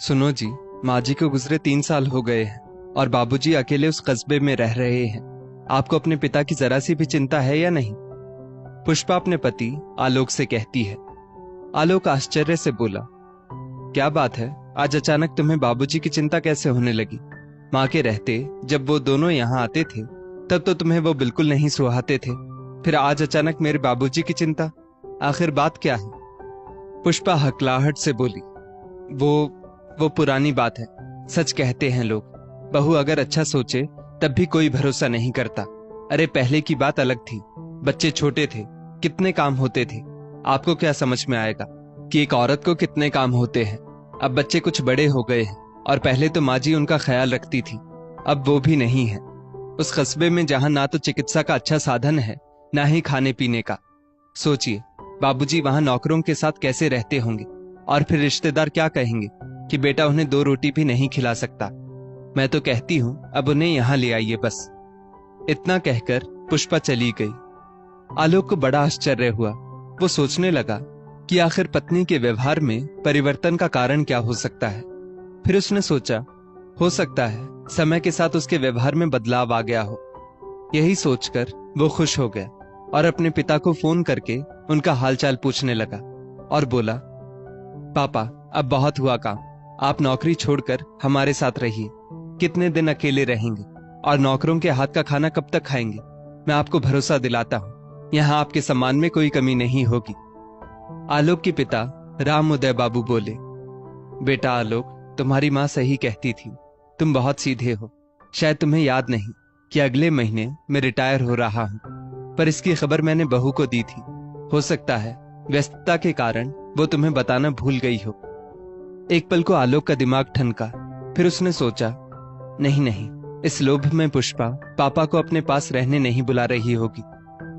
सुनो जी, माँ जी को गुजरे 3 साल हो गए हैं और बाबूजी अकेले उस कस्बे में रह रहे हैं। आपको अपने पिता की जरा सी भी चिंता है या नहीं? पुष्पा अपने पति आलोक से कहती है। आलोक आश्चर्य से बोला, क्या बात है, आज अचानक तुम्हें बाबूजी की चिंता कैसे होने लगी? माँ के रहते जब वो दोनों यहाँ आते थे तब तो तुम्हें वो बिल्कुल नहीं सुहाते थे, फिर आज अचानक मेरे बाबूजी की चिंता, आखिर बात क्या है? पुष्पा हकलाहट से बोली, वो पुरानी बात है। सच कहते हैं लोग, बहू अगर अच्छा सोचे तब भी कोई भरोसा नहीं करता। अरे पहले की बात अलग थी, बच्चे छोटे थे, कितने काम होते थे। आपको क्या समझ में आएगा कि एक औरत को कितने काम होते हैं। अब बच्चे कुछ बड़े हो गए हैं और पहले तो माँ जी उनका ख्याल रखती थी, अब वो भी नहीं है। उस कस्बे में जहां ना तो चिकित्सा का अच्छा साधन है, ना ही खाने पीने का। सोचिए, बाबूजी वहां नौकरों के साथ कैसे रहते होंगे, और फिर रिश्तेदार क्या कहेंगे कि बेटा उन्हें 2 रोटी भी नहीं खिला सकता। मैं तो कहती हूँ अब उन्हें यहाँ ले आइए बस। इतना कहकर पुष्पा चली गई। आलोक को बड़ा आश्चर्य हुआ। वो सोचने लगा कि आखिर पत्नी के व्यवहार में परिवर्तन का कारण क्या हो सकता है। फिर उसने सोचा, हो सकता है समय के साथ उसके व्यवहार में बदलाव आ गया हो। यही सोचकर वो खुश हो गया और अपने पिता को फोन करके उनका हालचाल पूछने लगा और बोला, पापा अब बहुत हुआ काम, आप नौकरी छोड़कर हमारे साथ रहिए। कितने दिन अकेले रहेंगे और नौकरों के हाथ का खाना कब तक खाएंगे? मैं आपको भरोसा दिलाता हूँ, यहाँ आपके सम्मान में कोई कमी नहीं होगी। आलोक के पिता राम उदय बाबू बोले, बेटा आलोक, तुम्हारी माँ सही कहती थी, तुम बहुत सीधे हो। शायद तुम्हें याद नहीं कि अगले महीने मैं रिटायर हो रहा हूँ, पर इसकी खबर मैंने बहू को दी थी। हो सकता है व्यस्तता के कारण वो तुम्हें बताना भूल गई हो। एक पल को आलोक का दिमाग ठनका, फिर उसने सोचा, नहीं, इस लोभ में पुष्पा पापा को अपने पास रहने नहीं बुला रही होगी।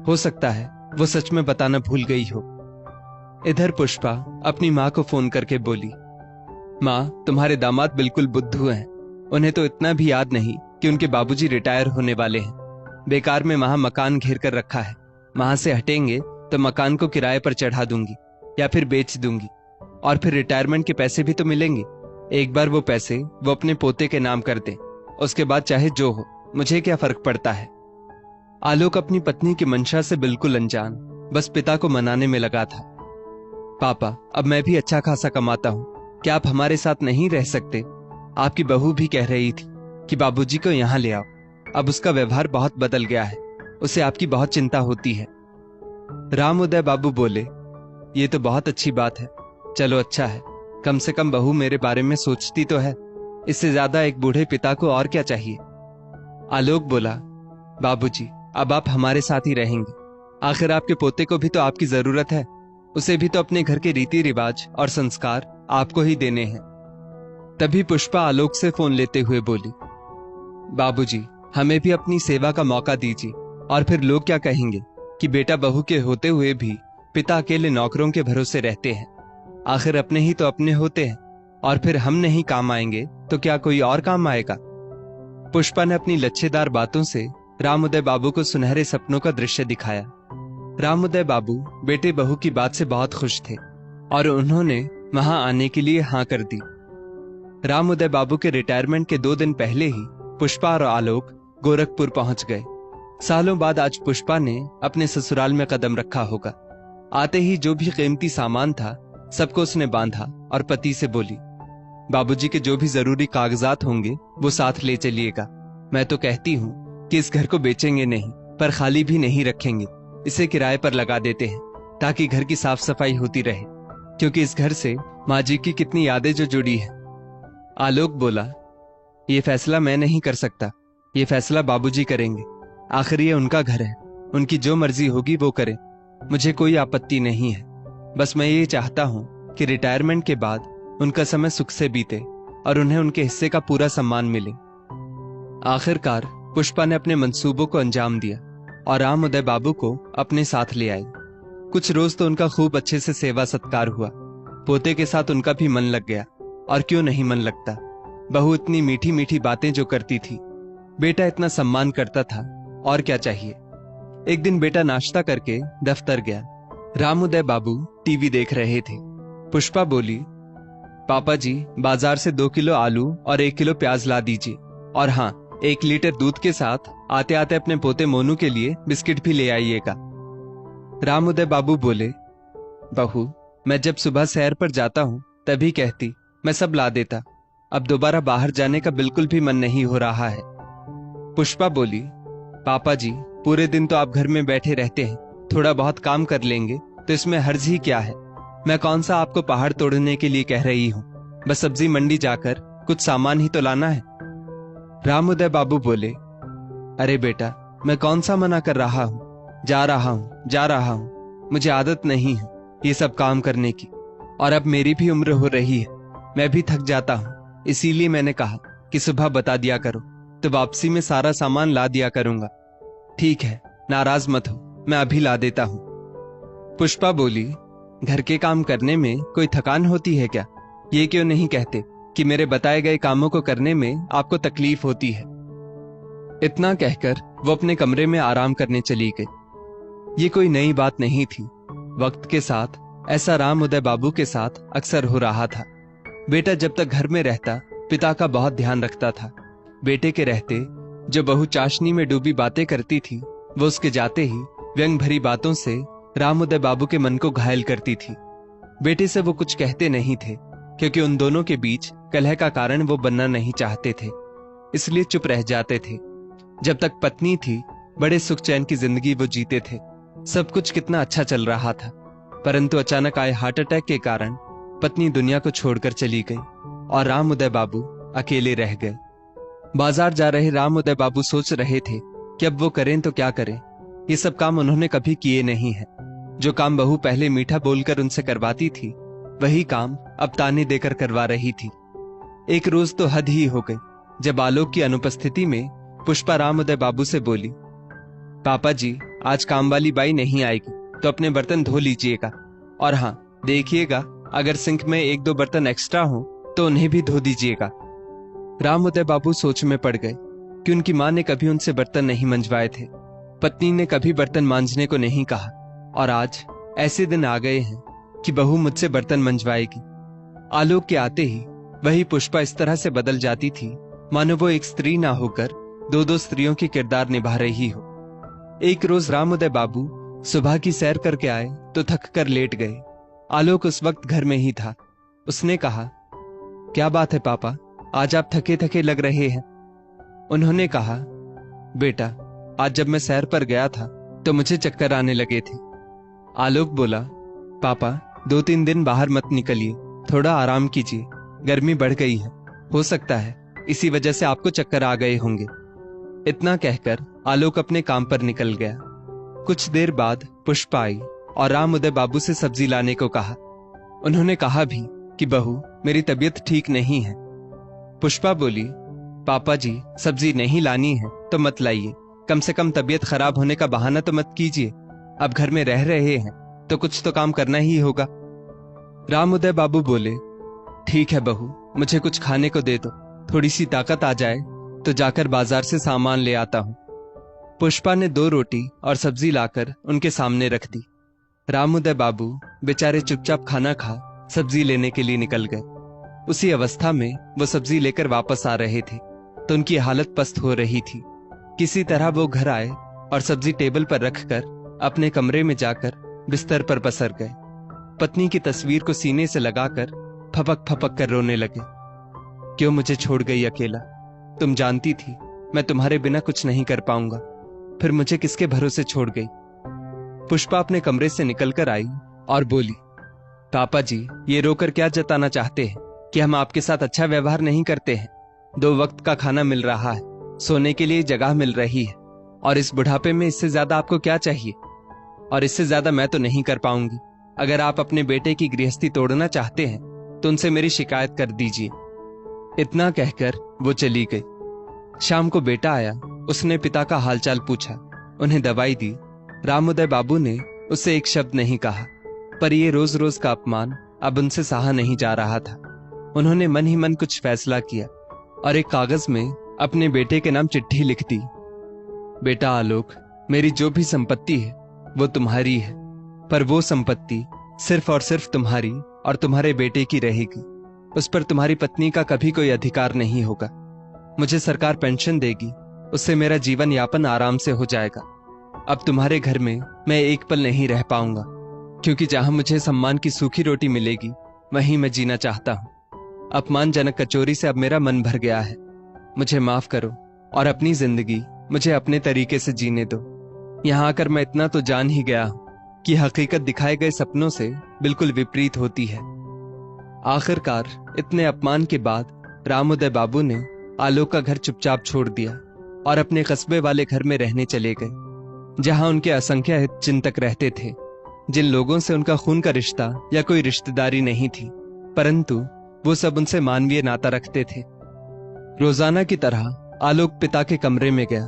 हो सकता है वो सच में बताना भूल गई हो। इधर पुष्पा अपनी माँ को फोन करके बोली, माँ तुम्हारे दामाद बिल्कुल बुद्धू हैं। उन्हें तो इतना भी याद नहीं कि उनके बाबूजी रिटायर होने वाले हैं। बेकार में वहां मकान घेर कर रखा है, वहां से हटेंगे तो मकान को किराए पर चढ़ा दूंगी या फिर बेच दूंगी, और फिर रिटायरमेंट के पैसे भी तो मिलेंगे। एक बार वो पैसे वो अपने पोते के नाम कर दे, उसके बाद चाहे जो हो, मुझे क्या फर्क पड़ता है। आलोक अपनी पत्नी की मंशा से बिल्कुल अनजान बस पिता को मनाने में लगा था। पापा अब मैं भी अच्छा खासा कमाता हूँ, क्या आप हमारे साथ नहीं रह सकते? आपकी बहू भी कह रही थी कि बाबूजी को यहाँ ले आओ। अब उसका व्यवहार बहुत बदल गया है, उसे आपकी बहुत चिंता होती है। राम उदय बाबू बोले, ये तो बहुत अच्छी बात है। चलो अच्छा है, कम से कम बहू मेरे बारे में सोचती तो है। इससे ज्यादा एक बूढ़े पिता को और क्या चाहिए। आलोक बोला, बाबूजी अब आप हमारे साथ ही रहेंगे। आखिर आपके पोते को भी तो आपकी जरूरत है, उसे भी तो अपने घर के रीति रिवाज और संस्कार आपको ही देने हैं। तभी पुष्पा आलोक से फोन लेते हुए बोली, बाबूजी हमें भी अपनी सेवा का मौका दीजिए, और फिर लोग क्या कहेंगे कि बेटा बहू के होते हुए भी पिता अकेले नौकरों के भरोसे रहते हैं। आखिर अपने ही तो अपने होते हैं, और फिर हम नहीं काम आएंगे तो क्या कोई और काम आएगा। पुष्पा ने अपनी लच्छेदार बातों से राम उदय बाबू को सुनहरे सपनों का दृश्य दिखाया। राम उदय बाबू बेटे बहू की बात से बहुत खुश थे और उन्होंने वहां आने के लिए हाँ कर दी। राम उदय बाबू के रिटायरमेंट के 2 दिन पहले ही पुष्पा और आलोक गोरखपुर पहुंच गए। सालों बाद आज पुष्पा ने अपने ससुराल में कदम रखा होगा। आते ही जो भी कीमती सामान था सबको उसने बांधा और पति से बोली, बाबूजी के जो भी जरूरी कागजात होंगे वो साथ ले चलिएगा। मैं तो कहती हूँ कि इस घर को बेचेंगे नहीं, पर खाली भी नहीं रखेंगे, इसे किराए पर लगा देते हैं ताकि घर की साफ सफाई होती रहे, क्योंकि इस घर से माँ जी की कितनी यादें जो जुड़ी हैं। आलोक बोला, ये फैसला मैं नहीं कर सकता, ये फैसला बाबूजी करेंगे। आखिर ये उनका घर है, उनकी जो मर्जी होगी वो करें, मुझे कोई आपत्ति नहीं है। बस मैं ये चाहता हूँ कि रिटायरमेंट के बाद उनका समय सुख से बीते और उन्हें उनके हिस्से का पूरा सम्मान मिले। आखिरकार पुष्पा ने अपने मंसूबों को अंजाम दिया और राम उदय बाबू को अपने साथ ले आई। कुछ रोज तो उनका खूब अच्छे से सेवा सत्कार हुआ। पोते के साथ उनका भी मन लग गया, और क्यों नहीं मन लगता। बहू इतनी मीठी मीठी बातें जो करती थी, बेटा इतना सम्मान करता था, और क्या चाहिए। एक दिन बेटा नाश्ता करके दफ्तर गया। राम उदय बाबू टीवी देख रहे थे। पुष्पा बोली, पापा जी, बाजार से 2 किलो आलू और 1 किलो प्याज ला दीजिए, और हाँ, 1 लीटर दूध के साथ आते आते अपने पोते मोनू के लिए बिस्किट भी ले आइएगा। राम उदय बाबू बोले, बहू, मैं जब सुबह सैर पर जाता हूँ तभी कहती, मैं सब ला देता। अब दोबारा बाहर जाने का बिल्कुल भी मन नहीं हो रहा है। पुष्पा बोली, पापा जी, पूरे दिन तो आप घर में बैठे रहते हैं, थोड़ा बहुत काम कर लेंगे तो इसमें हर्ज ही क्या है। मैं कौन सा आपको पहाड़ तोड़ने के लिए कह रही हूँ, बस सब्जी मंडी जाकर कुछ सामान ही तो लाना है। राम उदय बाबू बोले, अरे बेटा, मैं कौन सा मना कर रहा हूँ, जा रहा हूँ, मुझे आदत नहीं है ये सब काम करने की, और अब मेरी भी उम्र हो रही है, मैं भी थक जाता हूँ, इसीलिए मैंने कहा कि सुबह बता दिया करो तो वापसी में सारा सामान ला दिया करूंगा। ठीक है, नाराज मत हो, मैं अभी ला देता हूँ। पुष्पा बोली, घर के काम करने में कोई थकान होती है क्या? ये क्यों नहीं कहते कि मेरे बताए गए कामों को करने में आपको तकलीफ होती है। इतना कहकर वो अपने कमरे में आराम करने चली गई। ये कोई नई बात नहीं थी। वक्त के साथ ऐसा राम उदय बाबू के साथ अक्सर हो रहा था। बेटा जब तक घर में रहता पिता का बहुत ध्यान रखता था। बेटे के रहते जो बहू चाशनी में डूबी बातें करती थी, वो उसके जाते ही व्यंग भरी बातों से राम उदय बाबू के मन को घायल करती थी। बेटे से वो कुछ कहते नहीं थे, क्योंकि उन दोनों के बीच कलह का कारण वो बनना नहीं चाहते थे, इसलिए चुप रह जाते थे। जब तक पत्नी थी, बड़े सुख चैन की जिंदगी वो जीते थे। सब कुछ कितना अच्छा चल रहा था, परंतु अचानक आए हार्ट अटैक के कारण पत्नी दुनिया को छोड़कर चली गई और राम उदय बाबू अकेले रह गए। बाजार जा रहे राम उदय बाबू सोच रहे थे कि अब वो करें तो क्या करें। ये सब काम उन्होंने कभी किए नहीं है। जो काम बहू पहले मीठा बोलकर उनसे करवाती थी, वही काम अब ताने देकर करवा रही थी। एक रोज तो हद ही हो गई जब आलोक की अनुपस्थिति में पुष्पा राम उदय बाबू से बोली, पापा जी, आज काम वाली बाई नहीं आएगी तो अपने बर्तन धो लीजिएगा, और हाँ, देखिएगा अगर सिंक में 1-2 बर्तन एक्स्ट्रा हो तो उन्हें भी धो दीजिएगा। राम उदय बाबू सोच में पड़ गए कि उनकी मां ने कभी उनसे बर्तन नहीं मंजवाए थे, पत्नी ने कभी बर्तन मांजने को नहीं कहा, और आज ऐसे दिन आ गए हैं कि बहू मुझसे बर्तन मंजवाएगी। आलोक के आते ही वही पुष्पा इस तरह से बदल जाती थी मानो वो एक स्त्री ना होकर 2-2 स्त्रियों की किरदार निभा रही हो। एक रोज राम उदय बाबू सुबह की सैर करके आए तो थक कर लेट गए। आलोक उस वक्त घर में ही था। उसने कहा, क्या बात है पापा, आज आप थके थके लग रहे हैं। उन्होंने कहा, बेटा, आज जब मैं सैर पर गया था तो मुझे चक्कर आने लगे थे। आलोक बोला, पापा, 2-3 दिन बाहर मत निकलिए, थोड़ा आराम कीजिए, गर्मी बढ़ गई है, हो सकता है इसी वजह से आपको चक्कर आ गए होंगे। इतना कहकर आलोक अपने काम पर निकल गया। कुछ देर बाद पुष्पा आई और राम उदय बाबू से सब्जी लाने को कहा। उन्होंने कहा भी कि बहू, मेरी तबीयत ठीक नहीं है। पुष्पा बोली, पापा जी, सब्जी नहीं लानी है तो मत लाइए, कम से कम तबीयत खराब होने का बहाना तो मत कीजिए। अब घर में रह रहे हैं तो कुछ तो काम करना ही होगा। राम उदय बाबू बोले, ठीक है बहू, मुझे कुछ खाने को दे दो, थोड़ी सी ताकत आ जाए तो जाकर बाजार से सामान ले आता हूं। पुष्पा ने 2 रोटी और सब्जी लाकर उनके सामने रख दी। राम उदय बाबू बेचारे चुपचाप खाना खा सब्जी लेने के लिए निकल गए। उसी अवस्था में वो सब्जी लेकर वापस आ रहे थे तो उनकी हालत पस्त हो रही थी। किसी तरह वो घर आए और सब्जी टेबल पर रखकर अपने कमरे में जाकर बिस्तर पर पसर गए। पत्नी की तस्वीर को सीने से लगाकर फपक फपक कर रोने लगे। क्यों मुझे छोड़ गई अकेला? तुम जानती थी मैं तुम्हारे बिना कुछ नहीं कर पाऊंगा, फिर मुझे किसके भरोसे छोड़ गई? पुष्पा अपने कमरे से निकलकर आई और बोली, पापा जी, ये रोकर क्या जताना चाहते हैं कि हम आपके साथ अच्छा व्यवहार नहीं करते हैं? 2 वक्त का खाना मिल रहा है, सोने के लिए जगह मिल रही है, और इस बुढ़ापे में इससे ज्यादा आपको क्या चाहिए? और इससे ज्यादा मैं तो नहीं कर पाऊंगी। अगर आप अपने बेटे की गृहस्थी तोड़ना चाहते हैं तो उनसे मेरी शिकायत कर दीजिए। इतना कहकर वो चली गई। शाम को बेटा आया, उसने पिता का हालचाल पूछा, उन्हें दवाई दी। राम उदय बाबू ने उससे एक शब्द नहीं कहा, पर ये रोज रोज का अपमान अब उनसे सहा नहीं जा रहा था। उन्होंने मन ही मन कुछ फैसला किया और एक कागज में अपने बेटे के नाम चिट्ठी लिख दी। बेटा आलोक, मेरी जो भी संपत्ति है वो तुम्हारी है, पर वो संपत्ति सिर्फ और सिर्फ तुम्हारी और तुम्हारे बेटे की रहेगी। उस पर तुम्हारी पत्नी का कभी कोई अधिकार नहीं होगा। मुझे सरकार पेंशन देगी, उससे मेरा जीवन यापन आराम से हो जाएगा। अब तुम्हारे घर में मैं एक पल नहीं रह पाऊंगा, क्योंकि जहां मुझे सम्मान की सूखी रोटी मिलेगी वहीं मैं जीना चाहता हूं। अपमानजनक कचोरी से अब मेरा मन भर गया है। मुझे माफ करो और अपनी जिंदगी मुझे अपने तरीके से जीने दो। यहां आकर मैं इतना तो जान ही गया हूं कि हकीकत दिखाए गए सपनों से बिल्कुल विपरीत होती है। आखिरकार इतने अपमान के बाद रामोदय बाबू ने आलोक का घर चुपचाप छोड़ दिया और अपने कस्बे वाले घर में रहने चले गए, जहां उनके असंख्य हितचिंतक रहते थे, जिन लोगों से उनका खून का रिश्ता या कोई रिश्तेदारी नहीं थी, परंतु वो सब उनसे मानवीय नाता रखते थे। रोजाना की तरह आलोक पिता के कमरे में गया।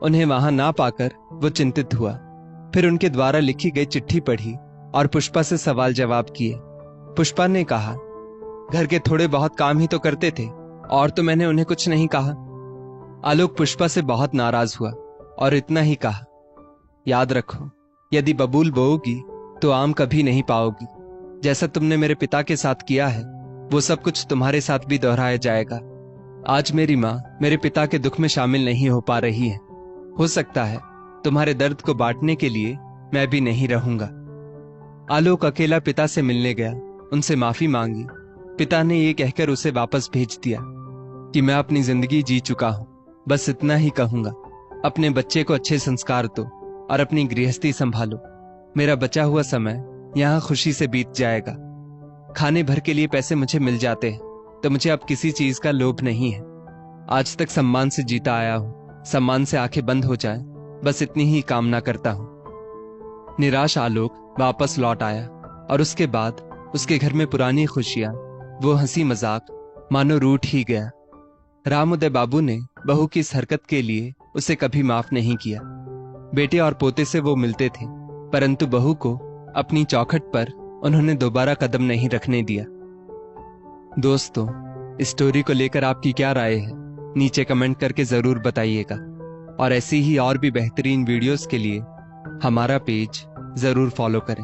उन्हें वहां ना पाकर वो चिंतित हुआ। फिर उनके द्वारा लिखी गई चिट्ठी पढ़ी और पुष्पा से सवाल जवाब किए। पुष्पा ने कहा, घर के थोड़े बहुत काम ही तो करते थे, और तो मैंने उन्हें कुछ नहीं कहा। आलोक पुष्पा से बहुत नाराज हुआ और इतना ही कहा, याद रखो, यदि बबूल बोओगी तो आम कभी नहीं पाओगी। जैसा तुमने मेरे पिता के साथ किया है वो सब कुछ तुम्हारे साथ भी दोहराया जाएगा। आज मेरी माँ मेरे पिता के दुख में शामिल नहीं हो पा रही है। हो सकता है तुम्हारे दर्द को बांटने के लिए मैं भी नहीं रहूंगा। आलोक अकेला पिता से मिलने गया, उनसे माफी मांगी। पिता ने ये कहकर उसे वापस भेज दिया कि मैं अपनी जिंदगी जी चुका हूं, बस इतना ही कहूंगा। अपने बच्चे को अच्छे संस्कार दो और अपनी गृहस्थी संभालो। मेरा बचा हुआ समय यहाँ खुशी से बीत जाएगा। खाने भर के लिए पैसे मुझे मिल जाते हैं तो मुझे अब किसी चीज का लोभ नहीं है। आज तक सम्मान से जीता आया हूं, सम्मान से आंखें बंद हो जाए, बस इतनी ही कामना करता हूं। निराश आलोक वापस लौट आया और उसके बाद उसके घर में पुरानी खुशियां, वो हंसी मजाक मानो रूठ ही गया। रामोदय बाबू ने बहू की इस हरकत के लिए उसे कभी माफ नहीं किया। बेटे और पोते से वो मिलते थे, परंतु बहू को अपनी चौखट पर उन्होंने दोबारा कदम नहीं रखने दिया। दोस्तों, इस स्टोरी को लेकर आपकी क्या राय है, नीचे कमेंट करके जरूर बताइएगा। और ऐसी ही और भी बेहतरीन वीडियोस के लिए हमारा पेज जरूर फॉलो करें।